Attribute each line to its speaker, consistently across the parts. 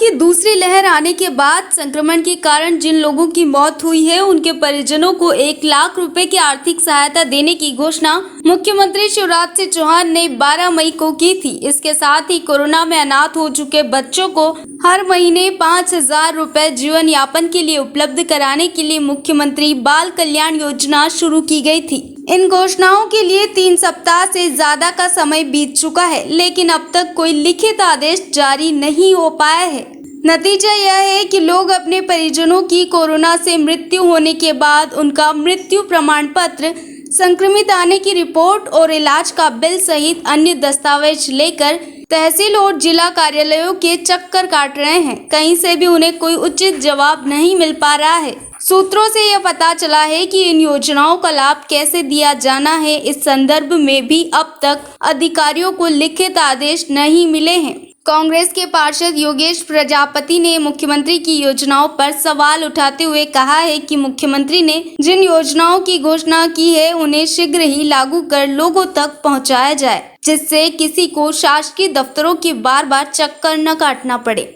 Speaker 1: की दूसरी लहर आने के बाद संक्रमण के कारण जिन लोगों की मौत हुई है उनके परिजनों को 1 लाख रुपए की आर्थिक सहायता देने की घोषणा मुख्यमंत्री शिवराज सिंह चौहान ने 12 मई को की थी। इसके साथ ही कोरोना में अनाथ हो चुके बच्चों को हर महीने 5,000 रुपए जीवन यापन के लिए उपलब्ध कराने के लिए मुख्यमंत्री बाल कल्याण योजना शुरू की गई थी। इन घोषणाओं के लिए 3 सप्ताह से ज्यादा का समय बीत चुका है, लेकिन अब तक कोई लिखित आदेश जारी नहीं हो पाया है। नतीजा यह है कि लोग अपने परिजनों की कोरोना से मृत्यु होने के बाद उनका मृत्यु प्रमाण पत्र, संक्रमित आने की रिपोर्ट और इलाज का बिल सहित अन्य दस्तावेज लेकर तहसील और जिला कार्यालयों के चक्कर काट रहे हैं। कहीं से भी उन्हें कोई उचित जवाब नहीं मिल पा रहा है। सूत्रों से यह पता चला है कि इन योजनाओं का लाभ कैसे दिया जाना है, इस संदर्भ में भी अब तक अधिकारियों को लिखित आदेश नहीं मिले हैं। कांग्रेस के पार्षद योगेश प्रजापति ने मुख्यमंत्री की योजनाओं पर सवाल उठाते हुए कहा है कि मुख्यमंत्री ने जिन योजनाओं की घोषणा की है उन्हें शीघ्र ही लागू कर लोगों तक पहुंचाया जाए, जिससे किसी को शासकीय दफ्तरों के बार बार चक्कर न काटना पड़े।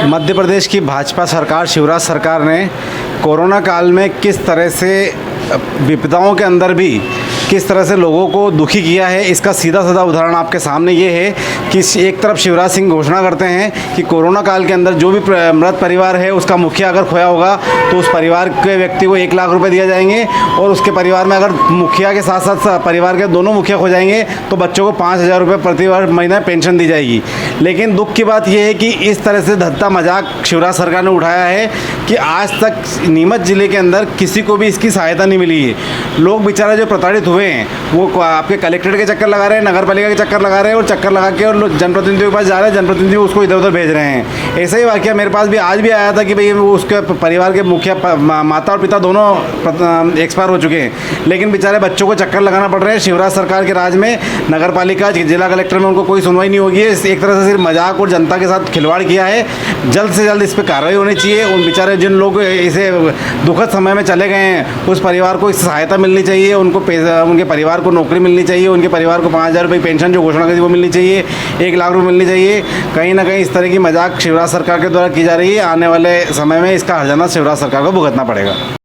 Speaker 2: मध्य प्रदेश की भाजपा सरकार, शिवराज सरकार ने कोरोना काल में किस तरह से विपदाओं के अंदर भी किस तरह से लोगों को दुखी किया है, इसका सीधा साधा उदाहरण आपके सामने ये है कि एक तरफ शिवराज सिंह घोषणा करते हैं कि कोरोना काल के अंदर जो भी मृत परिवार है उसका मुखिया अगर खोया होगा तो उस परिवार के व्यक्ति को 1 लाख रुपए दिए जाएंगे, और उसके परिवार में अगर मुखिया के साथ साथ परिवार के दोनों मुखिया खो जाएंगे तो बच्चों को 5,000 रुपये प्रति महीना पेंशन दी जाएगी। लेकिन दुख की बात यह है कि इस तरह से धत्ता मजाक शिवराज सरकार ने उठाया है कि आज तक नीमच जिले के अंदर किसी को भी इसकी सहायता नहीं मिली है। लोग बेचारे जो प्रताड़ित हुए हैं वो आपके कलेक्ट्रेट के चक्कर लगा रहे हैं, नगर पालिका के चक्कर लगा रहे हैं, और चक्कर लगा के और जनप्रतिनिधियों के पास जा रहे हैं, जनप्रतिनिधि उसको इधर उधर भेज रहे हैं। ऐसा ही वाकया मेरे पास भी आज भी आया था कि भाई उसके परिवार के मुखिया माता और पिता दोनों एक्सपायर हो चुके हैं, लेकिन बेचारे बच्चों को चक्कर लगाना पड़ रहे हैं। शिवराज सरकार के राज में नगर पालिका, जिला कलेक्टर में उनको कोई सुनवाई नहीं होगी। एक तरह से सिर्फ मजाक और जनता के साथ खिलवाड़ किया है। जल्द से जल्द इस पर कार्रवाई होनी चाहिए। उन बेचारे जिन लोग इसे दुखद समय में चले गए हैं उस परिवार को सहायता मिलनी चाहिए, उनको उनके परिवार को नौकरी मिलनी चाहिए, उनके परिवार को 5,000 रुपये पेंशन जो घोषणा करी वो मिलनी चाहिए, 1 लाख रुपये मिलनी चाहिए। कहीं ना कहीं इस तरह की मजाक शिवराज सरकार के द्वारा की जा रही है। आने वाले समय में इसका हर्जाना शिवराज सरकार को भुगतना पड़ेगा।